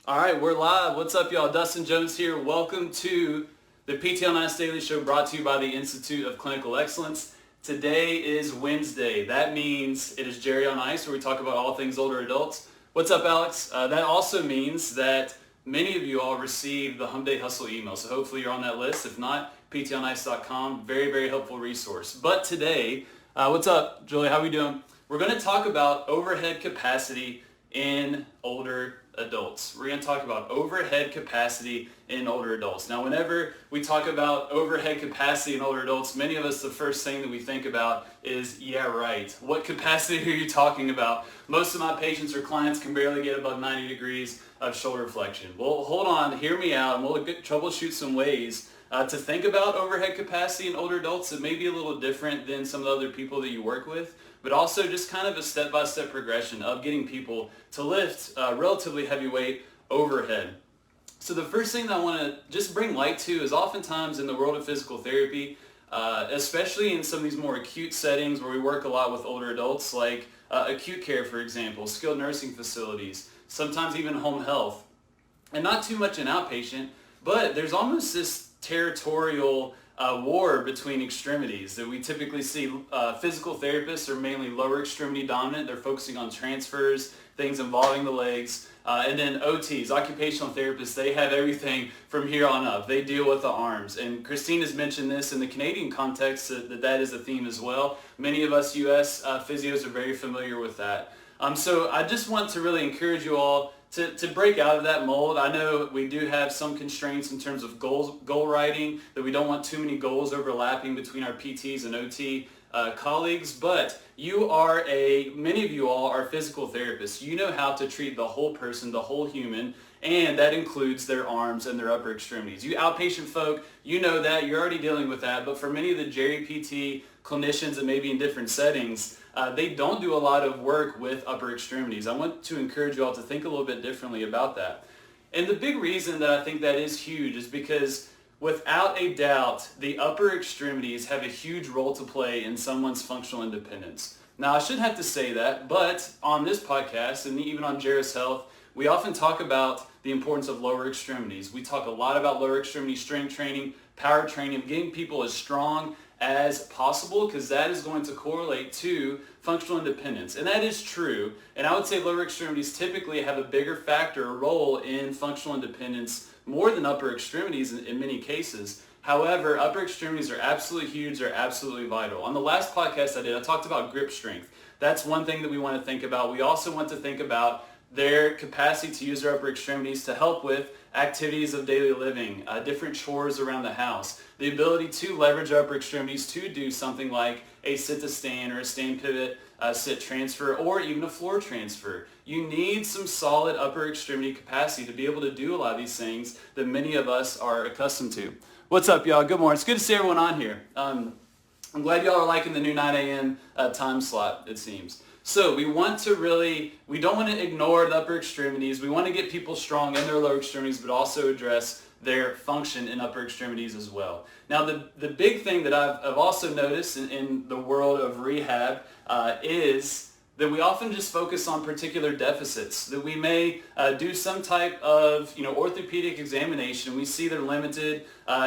All right, we're live. What's up, y'all? Dustin Jones here. Welcome to the PT on Ice Daily Show brought to you by the Institute of Clinical Excellence. Today is Wednesday. That means it is Jerry on Ice, where we talk about all things older adults. What's up, Alex? That also means that many of you all received the Hump Day Hustle email, so hopefully you're on that list. If not, ptonice.com, very, very helpful resource. But today, what's up, Julie? How we doing? We're going to talk about overhead capacity in older adults. We're going to talk about overhead capacity in older adults. Now, whenever we talk about overhead capacity in older adults, many of us, the first thing that we think about is, yeah, right. What capacity are you talking about? Most of my patients or clients can barely get above 90 degrees of shoulder flexion. Well, hold on, hear me out, and we'll troubleshoot some ways to think about overhead capacity in older adults that may be a little different than some of the other people that you work with, but also just kind of a step-by-step progression of getting people to lift relatively heavy weight overhead. So the first thing that I want to just bring light to is oftentimes in the world of physical therapy, especially in some of these more acute settings where we work a lot with older adults, like acute care, for example, skilled nursing facilities, sometimes even home health, and not too much in outpatient, but there's almost this territorial war between extremities that we typically see. Physical therapists are mainly lower extremity dominant. They're focusing on transfers, things involving the legs. And then OTs, occupational therapists, they have everything from here on up. They deal with the arms. And Christine has mentioned this in the Canadian context, that is a theme as well. Many of us US physios are very familiar with that. So I just want to really encourage you all to break out of that mold. I know we do have some constraints in terms of goal writing, that we don't want too many goals overlapping between our PTs and OT colleagues, but many of you all are physical therapists. You know how to treat the whole person, the whole human, and that includes their arms and their upper extremities. You outpatient folk, you know that, you're already dealing with that, but for many of the Jerry PT clinicians that may be in different settings, they don't do a lot of work with upper extremities. I want to encourage you all to think a little bit differently about that. And the big reason that I think that is huge is because without a doubt, the upper extremities have a huge role to play in someone's functional independence. Now, I shouldn't have to say that, but on this podcast and even on Jairus Health, we often talk about the importance of lower extremities. We talk a lot about lower extremity strength training, power training, getting people as strong as possible, because that is going to correlate to functional independence. And that is true. And I would say lower extremities typically have a bigger factor or role in functional independence more than upper extremities in many cases. However, upper extremities are absolutely huge. They're absolutely vital. On the last podcast I did, I talked about grip strength. That's one thing that we want to think about. We also want to think about their capacity to use their upper extremities to help with activities of daily living, different chores around the house, the ability to leverage upper extremities to do something like a sit to stand or a stand pivot sit transfer, or even a floor transfer. You need some solid upper extremity capacity to be able to do a lot of these things that many of us are accustomed to. What's up, y'all? Good morning. It's good to see everyone on here. I'm glad y'all are liking the new 9 a.m. Time slot, it seems. So we don't want to ignore the upper extremities. We want to get people strong in their lower extremities, but also address their function in upper extremities as well. Now, the big thing that I've also noticed in the world of rehab is that we often just focus on particular deficits, that we may do some type of orthopedic examination. We see they're limited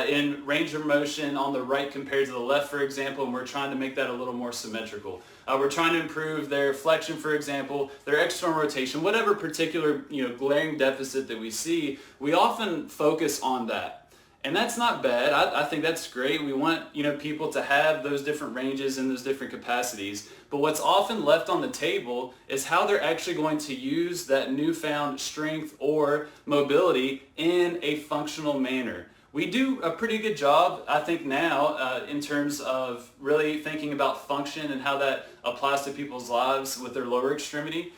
in range of motion on the right compared to the left, for example, and we're trying to make that a little more symmetrical. We're trying to improve their flexion, for example, their external rotation, whatever particular glaring deficit that we see, we often focus on that. And that's not bad. I think that's great. We want people to have those different ranges and those different capacities. But what's often left on the table is how they're actually going to use that newfound strength or mobility in a functional manner. We do a pretty good job, I think, now in terms of really thinking about function and how that applies to people's lives with their lower extremity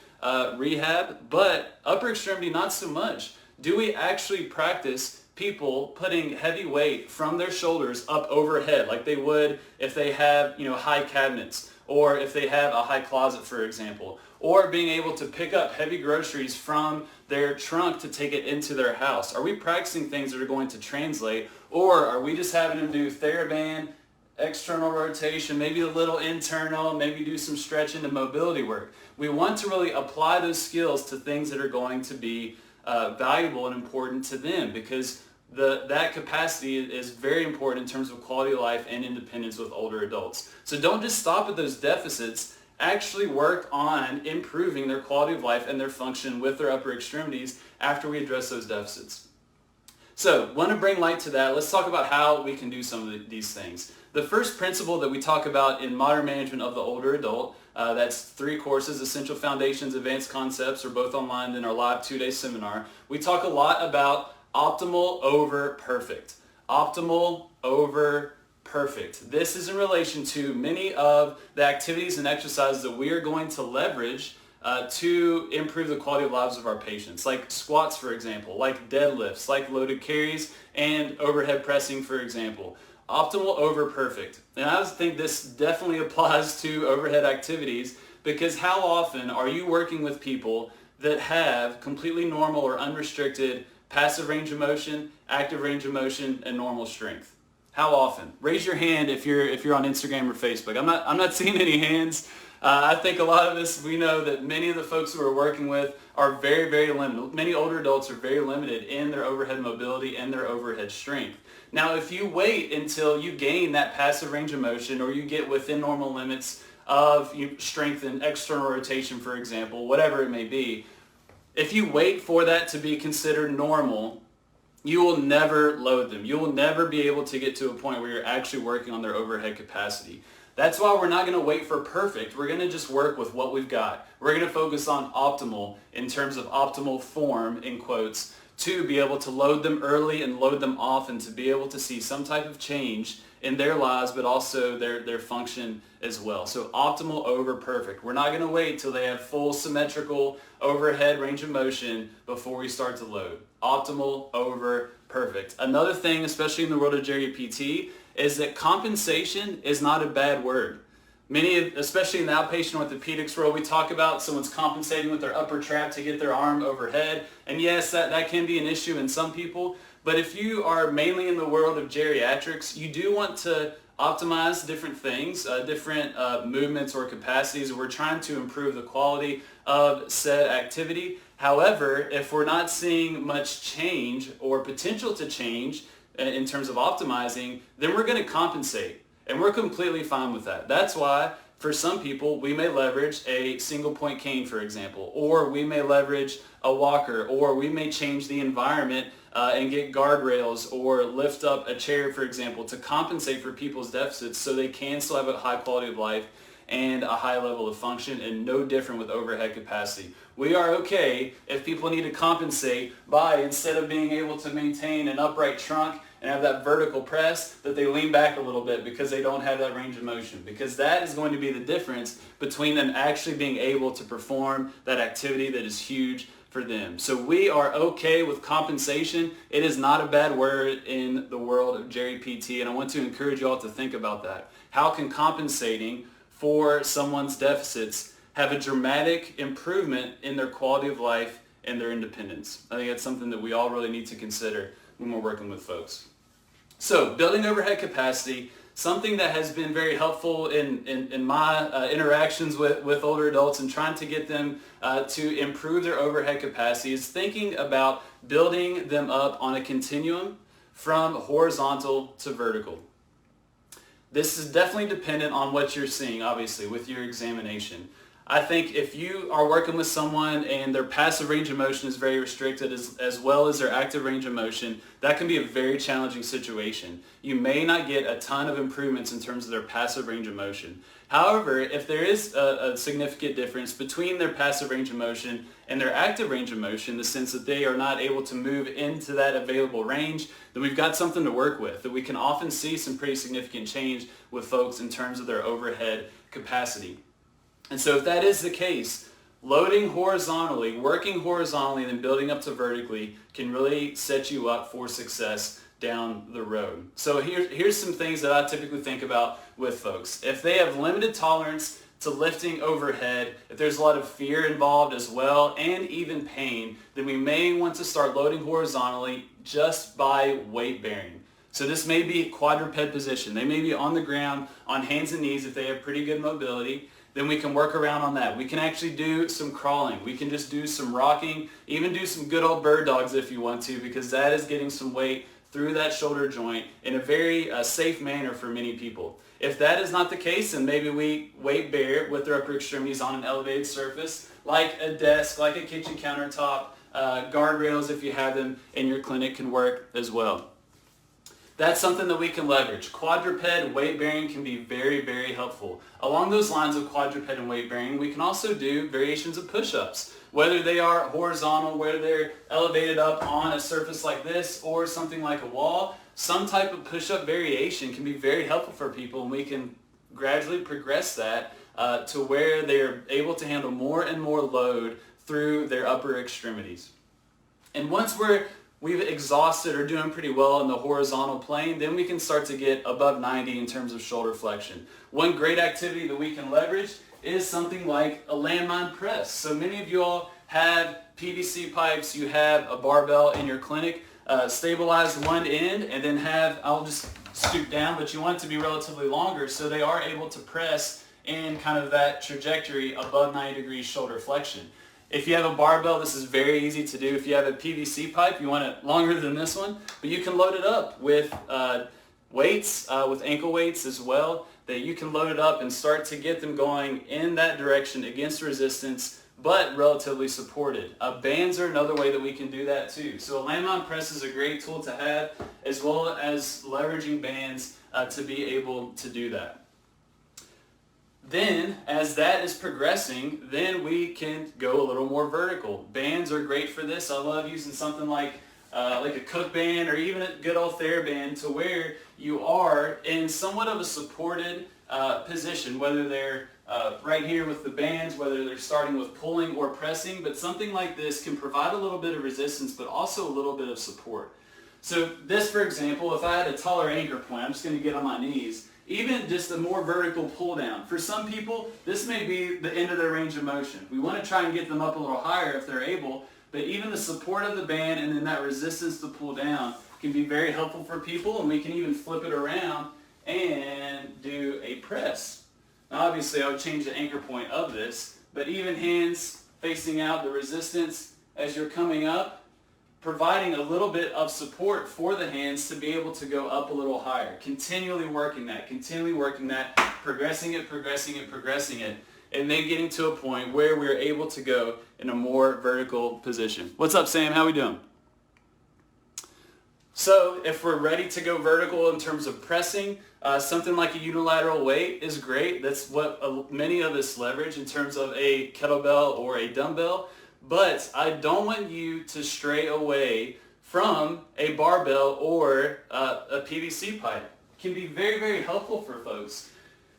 rehab, but upper extremity not so much. Do we actually practice people putting heavy weight from their shoulders up overhead like they would if they have high cabinets, or if they have a high closet, for example, or being able to pick up heavy groceries from their trunk to take it into their house? Are we practicing things that are going to translate, or are we just having them do TheraBand, external rotation, maybe a little internal, maybe do some stretching and mobility work? We want to really apply those skills to things that are going to be valuable and important to them, because that capacity is very important in terms of quality of life and independence with older adults. So don't just stop at those deficits. Actually work on improving their quality of life and their function with their upper extremities after we address those deficits. So, want to bring light to that. Let's talk about how we can do some of these things. The first principle that we talk about in modern management of the older adult, that's 3 courses, Essential Foundations, Advanced Concepts, are both online in our live 2-day seminar. We talk a lot about optimal over perfect. Optimal over perfect. This is in relation to many of the activities and exercises that we are going to leverage to improve the quality of lives of our patients, like squats, for example, like deadlifts, like loaded carries, and overhead pressing, for example. Optimal over perfect. And I think this definitely applies to overhead activities, because how often are you working with people that have completely normal or unrestricted passive range of motion, active range of motion, and normal strength? How often? Raise your hand if you're on Instagram or Facebook. I'm not seeing any hands. I think a lot of us, we know that many of the folks who we're working with are very, very limited. Many older adults are very limited in their overhead mobility and their overhead strength. Now, if you wait until you gain that passive range of motion, or you get within normal limits of strength and external rotation, for example, whatever it may be, if you wait for that to be considered normal, you will never load them. You will never be able to get to a point where you're actually working on their overhead capacity. That's why we're not going to wait for perfect. We're going to just work with what we've got. We're going to focus on optimal, in terms of optimal form, in quotes, to be able to load them early and load them often, to be able to see some type of change in their lives, but also their function as well. So optimal over perfect. We're not going to wait till they have full symmetrical overhead range of motion before we start to load. Optimal over perfect. Another thing, especially in the world of geriatric PT, is that compensation is not a bad word. Especially in the outpatient orthopedics world, we talk about someone's compensating with their upper trap to get their arm overhead. And yes, that can be an issue in some people. But if you are mainly in the world of geriatrics, you do want to optimize different things, different movements or capacities. We're trying to improve the quality of said activity. However, if we're not seeing much change or potential to change in terms of optimizing, then we're going to compensate. And we're completely fine with that. That's why for some people, we may leverage a single point cane, for example, or we may leverage a walker, or we may change the environment and get guardrails or lift up a chair, for example, to compensate for people's deficits so they can still have a high quality of life and a high level of function, and no different with overhead capacity. We are okay if people need to compensate by, instead of being able to maintain an upright trunk and have that vertical press, that they lean back a little bit because they don't have that range of motion, because that is going to be the difference between them actually being able to perform that activity that is huge for them. So we are okay with compensation. It is not a bad word in the world of geriatric PT, and I want to encourage you all to think about that. How can compensating for someone's deficits have a dramatic improvement in their quality of life and their independence? I think that's something that we all really need to consider when we're working with folks. So building overhead capacity, something that has been very helpful in my interactions with older adults and trying to get them to improve their overhead capacity, is thinking about building them up on a continuum from horizontal to vertical. This is definitely dependent on what you're seeing, obviously, with your examination. I think if you are working with someone and their passive range of motion is very restricted as well as their active range of motion, that can be a very challenging situation. You may not get a ton of improvements in terms of their passive range of motion. However, if there is a significant difference between their passive range of motion and their active range of motion, in the sense that they are not able to move into that available range, then we've got something to work with. That we can often see some pretty significant change with folks in terms of their overhead capacity. And so if that is the case, loading horizontally, working horizontally, and then building up to vertically can really set you up for success down the road. So here's some things that I typically think about with folks. If they have limited tolerance to lifting overhead, if there's a lot of fear involved as well, and even pain, then we may want to start loading horizontally just by weight bearing. So this may be quadruped position. They may be on the ground on hands and knees if they have pretty good mobility. then we can work around on that. We can actually do some crawling. We can just do some rocking, even do some good old bird dogs if you want to, because that is getting some weight through that shoulder joint in a very safe manner for many people. If that is not the case, then maybe we weight bear with our upper extremities on an elevated surface, like a desk, like a kitchen countertop. Guardrails, if you have them in your clinic, can work as well. That's something that we can leverage. Quadruped weight bearing can be very, very helpful. Along those lines of quadruped and weight bearing, we can also do variations of push-ups, whether they are horizontal, whether they're elevated up on a surface like this or something like a wall. Some type of push-up variation can be very helpful for people, and we can gradually progress that to where they're able to handle more and more load through their upper extremities. And once we've exhausted or doing pretty well in the horizontal plane, then we can start to get above 90 in terms of shoulder flexion. One great activity that we can leverage is something like a landmine press. So many of you all have PVC pipes, you have a barbell in your clinic, stabilize one end and then I'll just scoop down, but you want it to be relatively longer so they are able to press in kind of that trajectory above 90 degrees shoulder flexion. If you have a barbell, this is very easy to do. If you have a PVC pipe, you want it longer than this one, but you can load it up with weights, with ankle weights as well, that you can load it up and start to get them going in that direction against resistance, but relatively supported. Bands are another way that we can do that too. So a landmine press is a great tool to have, as well as leveraging bands to be able to do that. Then, as that is progressing, then we can go a little more vertical. Bands are great for this. I love using something like a Cook band or even a good old TheraBand, to where you are in somewhat of a supported position, whether they're right here with the bands, whether they're starting with pulling or pressing, but something like this can provide a little bit of resistance, but also a little bit of support. So this, for example, if I had a taller anchor point, I'm just going to get on my knees. Even just a more vertical pull down. For some people, this may be the end of their range of motion. We want to try and get them up a little higher if they're able, but even the support of the band and then that resistance to pull down can be very helpful for people, and we can even flip it around and do a press. Now obviously I would change the anchor point of this, but even hands facing out, the resistance as you're coming up, providing a little bit of support for the hands to be able to go up a little higher. Continually working that, progressing it, and then getting to a point where we're able to go in a more vertical position. What's up, Sam? How we doing? So if we're ready to go vertical in terms of pressing, something like a unilateral weight is great. That's what many of us leverage in terms of a kettlebell or a dumbbell. But I don't want you to stray away from a barbell or a PVC pipe. It can be very, very helpful for folks.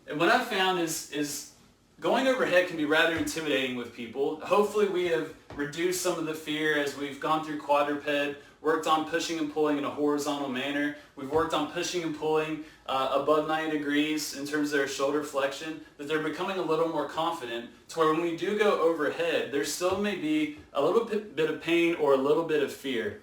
And what I've found is going overhead can be rather intimidating with people. Hopefully we have reduced some of the fear as we've gone through quadruped, worked on pushing and pulling in a horizontal manner. We've worked on pushing and pulling above 90 degrees in terms of their shoulder flexion, that they're becoming a little more confident to where when we do go overhead, there still may be a little bit of pain or a little bit of fear.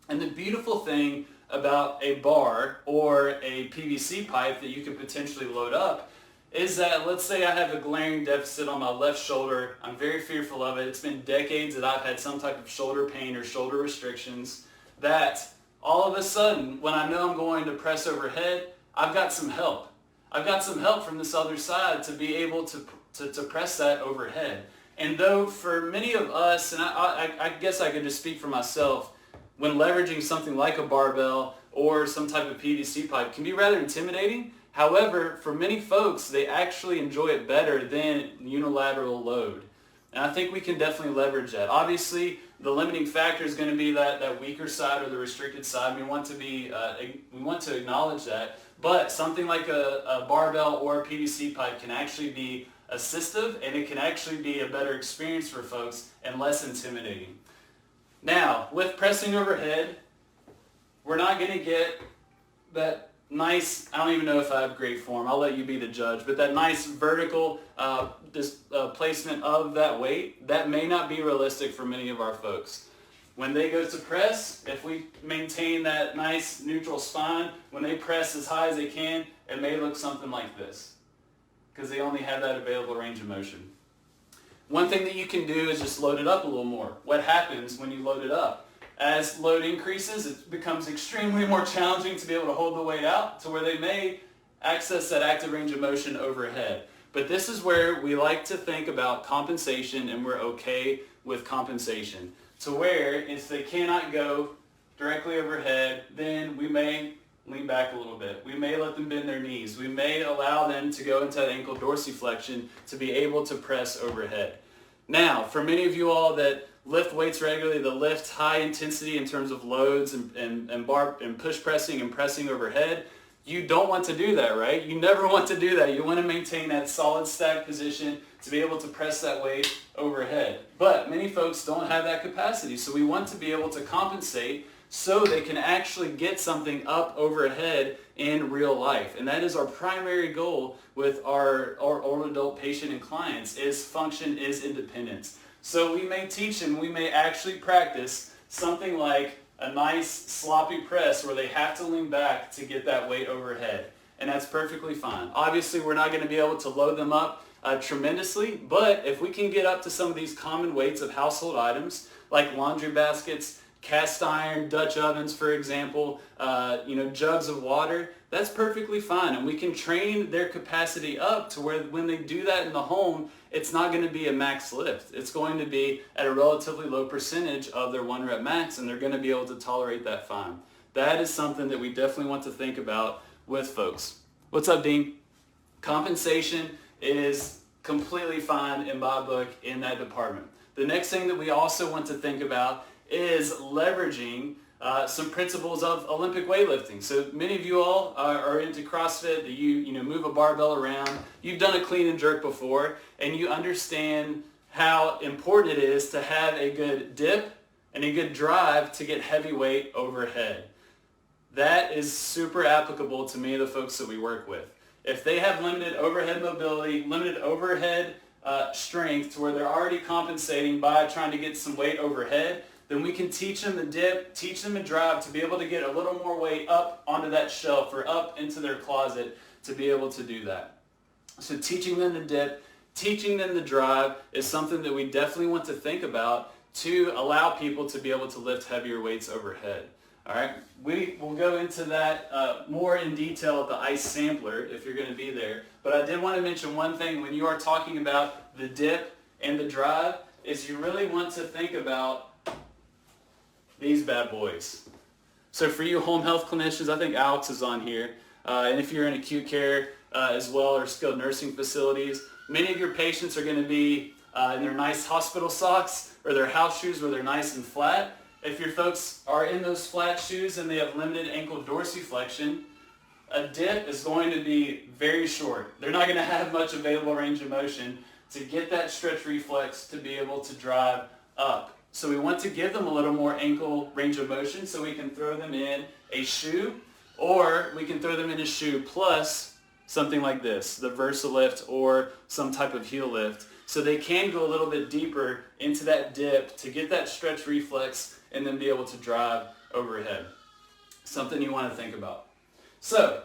And the beautiful thing about a bar or a PVC pipe that you could potentially load up is that, let's say I have a glaring deficit on my left shoulder. I'm very fearful of it. It's been decades that I've had some type of shoulder pain or shoulder restrictions, that all of a sudden, when I know I'm going to press overhead, I've got some help. I've got some help from this other side to be able to press that overhead. And though for many of us, and I guess I could just speak for myself, when leveraging something like a barbell or some type of PVC pipe can be rather intimidating. However, for many folks, they actually enjoy it better than unilateral load. And I think we can definitely leverage that. Obviously, the limiting factor is going to be that weaker side or the restricted side. We want to acknowledge that. But something like a barbell or a PVC pipe can actually be assistive, and it can actually be a better experience for folks and less intimidating. Now, with pressing overhead, we're not going to get that nice, I don't even know if I have great form, I'll let you be the judge, but that nice vertical placement of that weight, that may not be realistic for many of our folks. When they go to press, if we maintain that nice neutral spine, when they press as high as they can, it may look something like this. because they only have that available range of motion. One thing that you can do is just load it up a little more. What happens when you load it up? As load increases, it becomes extremely more challenging to be able to hold the weight out to where they may access that active range of motion overhead. But this is where we like to think about compensation, and we're okay with compensation. To where if they cannot go directly overhead, then we may lean back a little bit. We may let them bend their knees. We may allow them to go into that ankle dorsiflexion to be able to press overhead. Now, for many of you all that lift weights regularly, that lift high intensity in terms of loads and bar and push pressing and pressing overhead, you don't want to do that, right? You never want to do that. You want to maintain that solid stack position to be able to press that weight overhead. But many folks don't have that capacity, so we want to be able to compensate so they can actually get something up overhead in real life. And that is our primary goal with our older adult patient and clients, is function is independence. So we may teach them, we may actually practice something like a nice sloppy press where they have to lean back to get that weight overhead. And that's perfectly fine. Obviously, we're not going to be able to load them up tremendously, but if we can get up to some of these common weights of household items like laundry baskets, cast iron, Dutch ovens, for example, jugs of water, that's perfectly fine. And we can train their capacity up to where when they do that in the home, it's not going to be a max lift. It's going to be at a relatively low percentage of their 1 rep max, and they're going to be able to tolerate that fine. That is something that we definitely want to think about with folks. What's up, Dean? Compensation is completely fine in my book in that department. The next thing that we also want to think about is leveraging some principles of Olympic weightlifting. So many of you all are into CrossFit, that you move a barbell around. You've done a clean and jerk before, and you understand how important it is to have a good dip and a good drive to get heavy weight overhead. That is super applicable to many of the folks that we work with. If they have limited overhead mobility, limited overhead strength to where they're already compensating by trying to get some weight overhead, then we can teach them the dip, teach them the drive to be able to get a little more weight up onto that shelf or up into their closet to be able to do that. So teaching them the dip, teaching them the drive is something that we definitely want to think about to allow people to be able to lift heavier weights overhead. All right, we will go into that more in detail at the ICE sampler if you're going to be there. But I did want to mention one thing when you are talking about the dip and the drive, is you really want to think about these bad boys. So for you home health clinicians, I think Alex is on here. And if you're in acute care as well, or skilled nursing facilities, many of your patients are going to be in their nice hospital socks or their house shoes where they're nice and flat. If your folks are in those flat shoes and they have limited ankle dorsiflexion, a dip is going to be very short. They're not going to have much available range of motion to get that stretch reflex to be able to drive up. So we want to give them a little more ankle range of motion, so we can throw them in a shoe, or we can throw them in a shoe plus something like this, the VersaLift or some type of heel lift. So they can go a little bit deeper into that dip to get that stretch reflex and then be able to drive overhead. Something you want to think about. So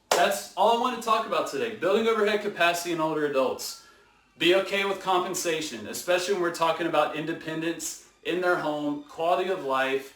that's all I want to talk about today. Building overhead capacity in older adults. Be okay with compensation, especially when we're talking about independence in their home, quality of life.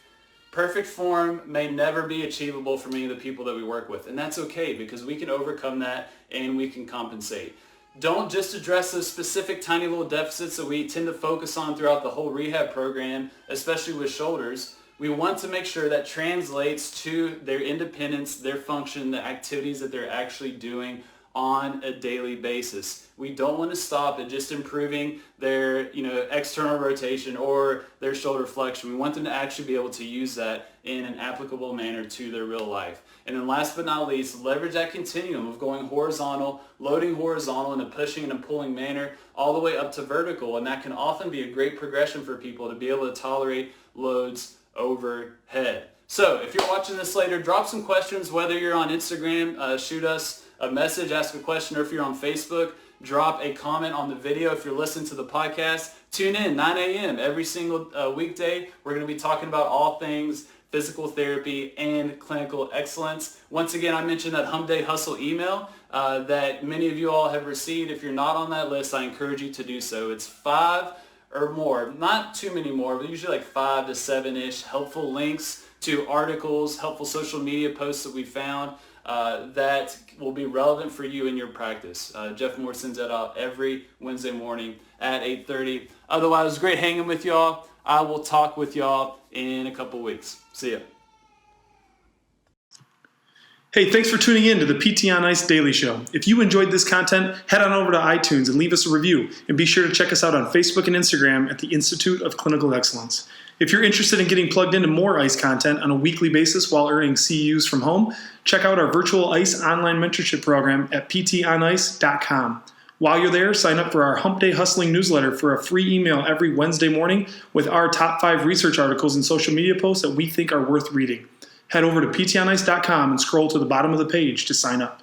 Perfect form may never be achievable for many of the people that we work with, and that's okay because we can overcome that and we can compensate. Don't just address those specific tiny little deficits that we tend to focus on throughout the whole rehab program, especially with shoulders. We want to make sure that translates to their independence, their function, the activities that they're actually doing on a daily basis. We don't want to stop at just improving their external rotation or their shoulder flexion. We want them to actually be able to use that in an applicable manner to their real life. And then last but not least, leverage that continuum of going horizontal, loading horizontal in a pushing and a pulling manner all the way up to vertical. And that can often be a great progression for people to be able to tolerate loads overhead. So if you're watching this later, drop some questions, whether you're on Instagram, shoot us a message, ask a question, or if you're on Facebook, drop a comment on the video. If you're listening to the podcast, tune in 9 a.m. every single weekday. We're going to be talking about all things physical therapy and clinical excellence. Once again, I mentioned that Hump Day Hustle email. that many of you all have received. If you're not on that list, I encourage you to do so. It's 5 or more, not too many more, but usually like 5 to 7-ish helpful links to articles, helpful social media posts that we found that will be relevant for you in your practice. Jeff Moore sends that out every Wednesday morning at 8:30. Otherwise, it was great hanging with y'all. I will talk with y'all in a couple weeks. See ya. Hey, thanks for tuning in to the PT on Ice Daily Show. If you enjoyed this content, head on over to iTunes and leave us a review. And be sure to check us out on Facebook and Instagram at the Institute of Clinical Excellence. If you're interested in getting plugged into more ICE content on a weekly basis while earning CEUs from home, check out our virtual ICE online mentorship program at ptonice.com. While you're there, sign up for our Hump Day Hustling newsletter for a free email every Wednesday morning with our top 5 research articles and social media posts that we think are worth reading. Head over to ptonice.com and scroll to the bottom of the page to sign up.